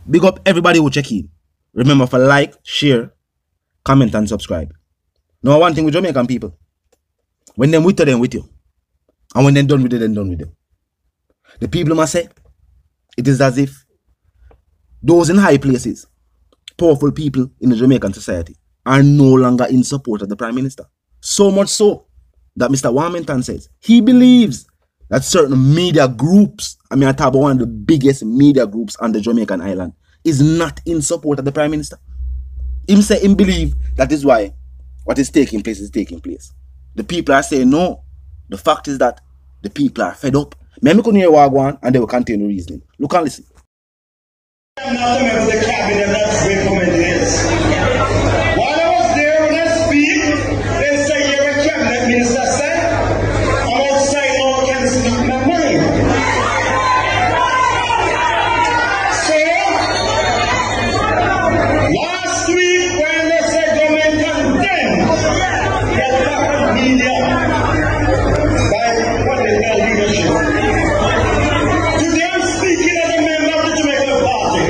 Big up everybody who check in. Remember for like, share, comment and subscribe. Now one thing with Jamaican people. When them with you, them with you. And when them done with you, then done with you. The people must say, it is as if those in high places, powerful people in the Jamaican society, are no longer in support of the Prime Minister. So much so that Mr. Warmington says he believes that certain media groups, I mean I talk about one of the biggest media groups on the Jamaican island, is not in support of the Prime Minister. Him say him believe that is why what is taking place is taking place. The people are saying no. The fact is that the people are fed up. Maybe couldn't hear what going on and they will continue reasoning. Look and listen. I'm not a member of the cabinet, that's where comment is. While I was there when I speak, they say you're a cabinet minister, said, I'm outside now, I can't speak my mind. So, last week when they said government condemned the attack of media by political leadership. Today I'm speaking as a member of the Jamaican Party.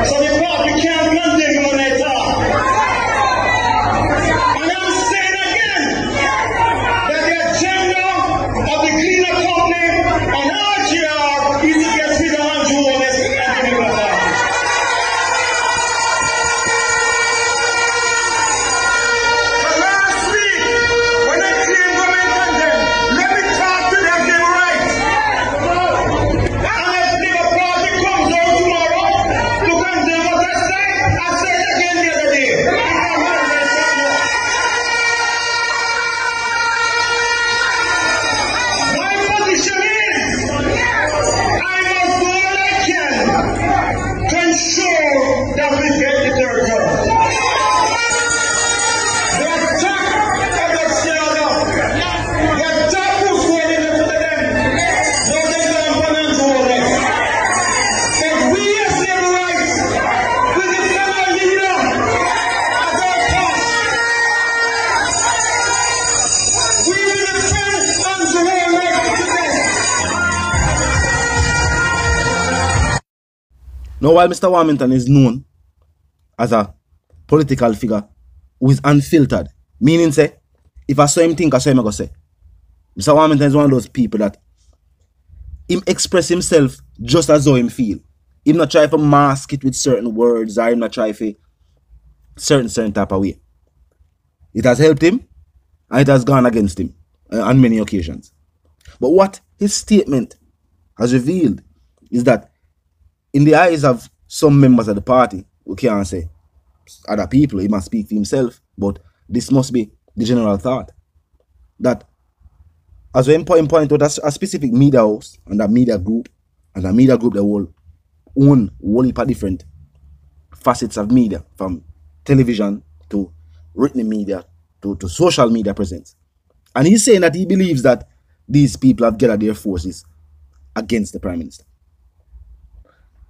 So the party can't condemn when I talk. And I'm saying again that the agenda of the cleaner company and RGR is to get rid of Holness and the Jamaican Party. But last week, when I claimed government condemned, let me talk to them again right. And if the party comes out tomorrow to condemn what I said, I said it again the other day. My position is, I must do all I can to ensure that we get the third term. The attack of the Seattle, the attack was going into them. No, they don't want to do it. But we as civil rights, we defend our leader at all costs. We will defend unto our right to death. Now while Mr. Warmington is known as a political figure who is unfiltered, meaning say, if I saw him think, I saw him I go say. Mr. Warmington is one of those people that him express himself just as though him feel. Him not try to mask it with certain words or him not try to certain type of way. It has helped him and it has gone against him on many occasions. But what his statement has revealed is that in the eyes of some members of the party, we can't say other people, he must speak for himself, but this must be the general thought. That as we point out a specific media house and that media group, and that media group that will own whole heap of different facets of media, from television to written media to social media presence. And he's saying that he believes that these people have gathered their forces against the Prime Minister.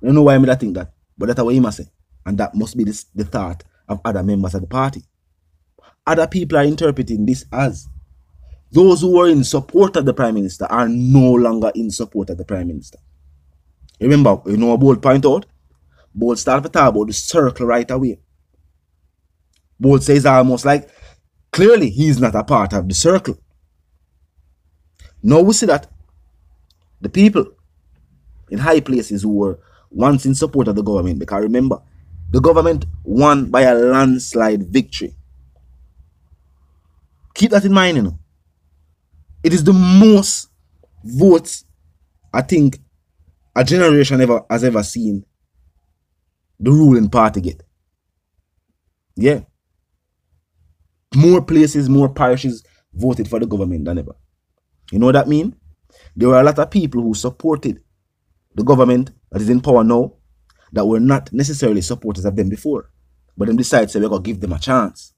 I don't know why I think that, but that's what he must say. And that must be the thought of other members of the party. Other people are interpreting this as those who were in support of the Prime Minister are no longer in support of the Prime Minister. Remember, you know what Bold point out? Bold started to talk about the circle right away. Bold says almost like, clearly he's not a part of the circle. Now we see that the people in high places who were once in support of the government, because remember, the government won by a landslide victory. Keep that in mind, you know. It is the most votes I think a generation has ever seen the ruling party get. Yeah. More places, more parishes voted for the government than ever. You know what that means? There were a lot of people who supported the government that is in power now that were not necessarily supporters of them before. But them decide to say we're going to give them a chance.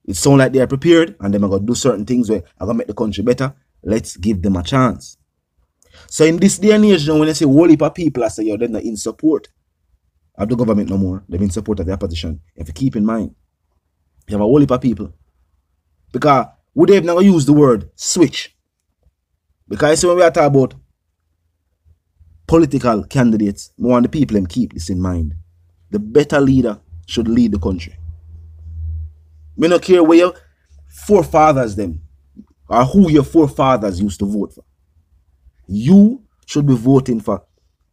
It sounds like they are prepared and they're going to do certain things where I'm going to make the country better. Let's give them a chance. So in this day and age, when they say whole heap of people, I say, yo, they're not in support of the government no more. They're in support of the opposition. If you keep in mind, you have a whole heap of people. Because would they have never used the word switch? Because I see when we are talking about political candidates, I want the people them keep this in mind. The better leader should lead the country. We don't care where your forefathers them or who your forefathers used to vote for. You should be voting for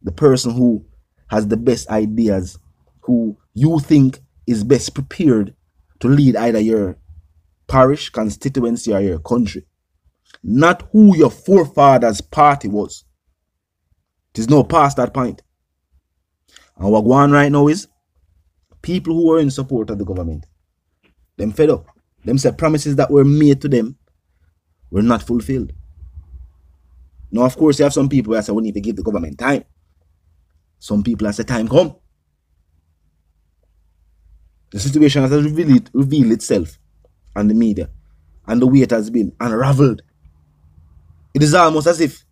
the person who has the best ideas, who you think is best prepared to lead either your parish, constituency, or your country. Not who your forefathers' party was. It is no past that point. And what going on right now is people who are in support of the government, them fed up. Them say promises that were made to them were not fulfilled. Now, of course, you have some people that say we need to give the government time. Some people that say time come. The situation has revealed itself on the media, and the way it has been unraveled. It is almost as if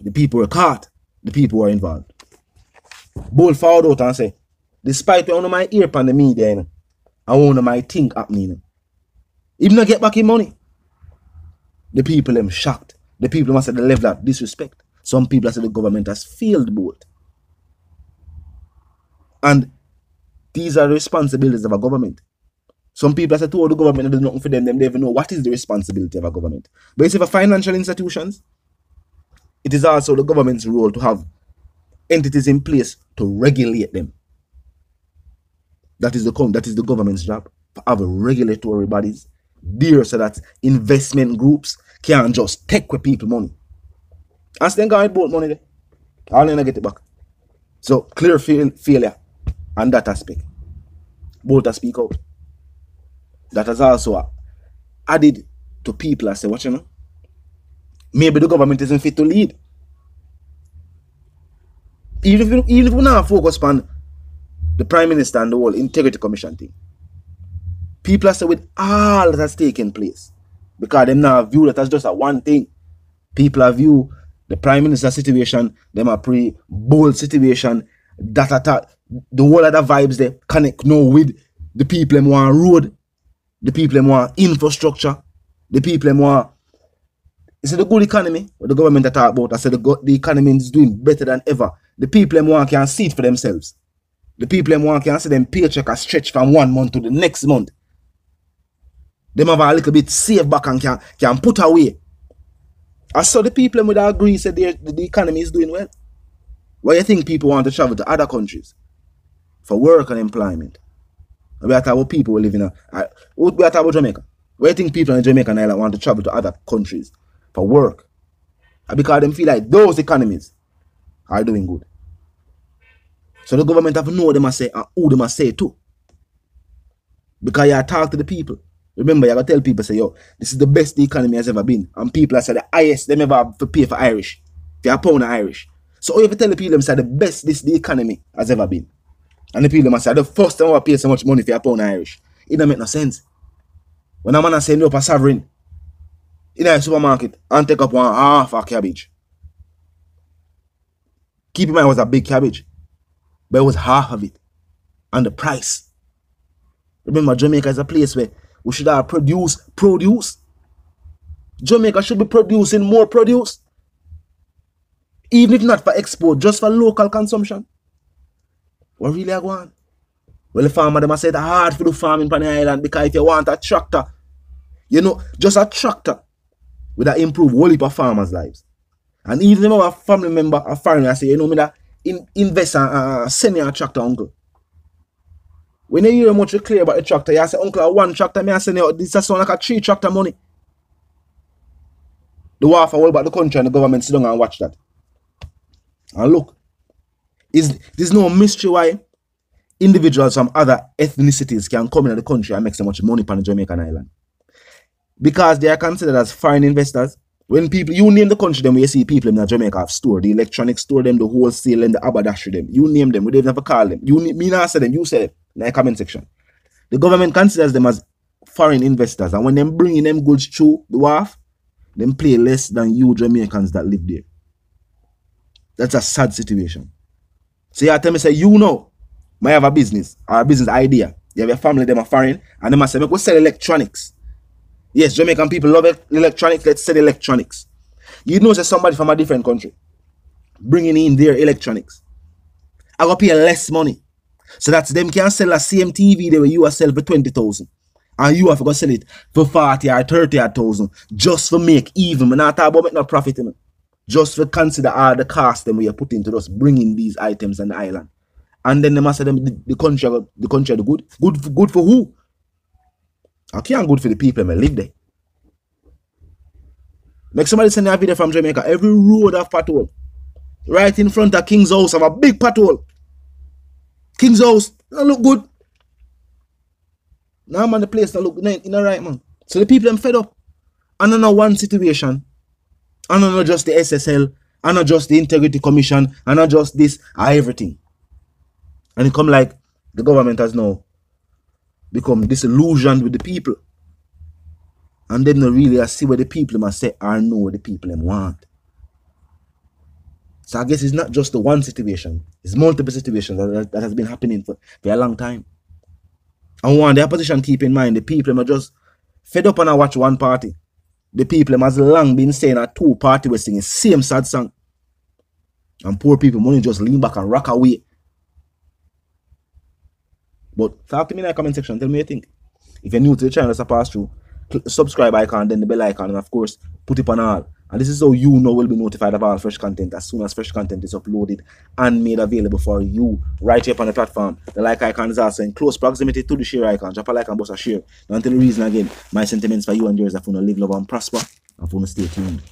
the people were caught, the people were involved. Bold forward out and say, despite one of my ear on the media, I want to my think happening. If not get back in money, the people them shocked. The people must have the level of disrespect. Some people say the government has failed both. And these are the responsibilities of a government. Some people say, oh, the government does nothing for them. They don't even know what is the responsibility of a government. But you see, for financial institutions, it is also the government's role to have entities in place to regulate them. That is the government's job, to have regulatory bodies there so that investment groups can't just take with people money. And then go both money there. I'll never get it back. So clear failure on that aspect. Both to speak out. That has also added to people that say, what you know? Maybe the government isn't fit to lead. Even if we now focus on the Prime Minister and the whole Integrity Commission thing, people are saying with all that has taken place, because them now view that as just a one thing. People are view the Prime Minister situation, them a pretty bold situation, that attack, the whole other vibes they connect now with the people them want road, the people them want infrastructure, the people them want. It's the good economy, what the government talk about. I said the economy is doing better than ever. The people them want can see it for themselves. The people them want can see them paycheck a stretch from 1 month to the next month. Them have a little bit save back and can put away. I saw the people would agree said the economy is doing well. Why you think people want to travel to other countries for work and employment? We are talking about people who live in we are talking about Jamaica. Why you think people in Jamaican island want to travel to other countries for work? Because they feel like those economies are doing good. So the government have to know them and say and who them and say too. Because you talk to the people. Remember, you gotta tell people, say, yo, this is the best the economy has ever been. And people have said the highest they ever have to pay for Irish. If you're a pound of Irish. So you have to tell the people them say the best this the economy has ever been. And the people them say the first time I pay so much money for a pound of Irish. It don't make no sense. When a man send you up a sovereign in a supermarket and take up one half a cabbage. Keep in mind it was a big cabbage. But it was half of it. And the price. Remember, Jamaica is a place where we should have produce. Jamaica should be producing more produce. Even if not for export, just for local consumption. What really are going on? Well, the farmer them said it's hard for the farming on the island because if you want a tractor, you know, just a tractor would have improved whole heap of farmers' lives. And even if a family member, a foreigner, say, you know, me that invest and send me a tractor, uncle. When you hear much clear about the tractor, you say, uncle, one tractor, me I send you, this is sound like a 3 tractor money. The war for all about the country and the government sit down and watch that. And look, there's no mystery why individuals from other ethnicities can come into the country and make so much money on the Jamaican island. Because they are considered as foreign investors. When people, you name the country, then we see people in Jamaica have store, the electronics store them, the wholesale and the haberdashery them. You name them, we don't even call them. Me not say them, you say them in the comment section. The government considers them as foreign investors, and when them bringing them goods through the wharf, them pay less than you Jamaicans that live there. That's a sad situation. So you tell me, say, you know, might have a business or a business idea. You have a family, them are foreign, and they must say, we sell electronics. Yes, Jamaican people love electronics, let's sell electronics. You know, say somebody from a different country bringing in their electronics. I go pay less money. So that them can sell a same TV there where you are sell for 20,000. And you have to go sell it for 40 or 30,000 just for make even. I'm not talking about making no profit, you know. Just to consider all the cost them we are putting into just bringing these items on the island. And then they must say them the country the good. Good for who? I can't good for the people that live there. Make somebody send a video from Jamaica. Every road have pothole. Right in front of King's house have a big pothole. King's house don't look good. Now man, the place don't look good. You know right, man. So the people them fed up. And not one situation. And not just the SSL. And not just the Integrity Commission. And not just this. Everything. And it come like the government has now become disillusioned with the people. And then they really see what the people must say or know what the people want. So I guess it's not just the one situation. It's multiple situations that has been happening for a long time. And one, the opposition keep in mind, the people are just fed up and watch one party. The people has long been saying that two parties were singing same sad song. And poor people money just lean back and rock away. But talk to me in the comment section. Tell me what you think. If you're new to the channel, that's a pass through. Click the subscribe icon, then the bell icon, and of course, put it on all. And this is how you know will be notified of all fresh content as soon as fresh content is uploaded and made available for you right here on the platform. The like icon is also in close proximity to the share icon. Drop a like and bust a share. Now until the reason again, my sentiments for you and yours are for to live, love, and prosper, and for to stay tuned.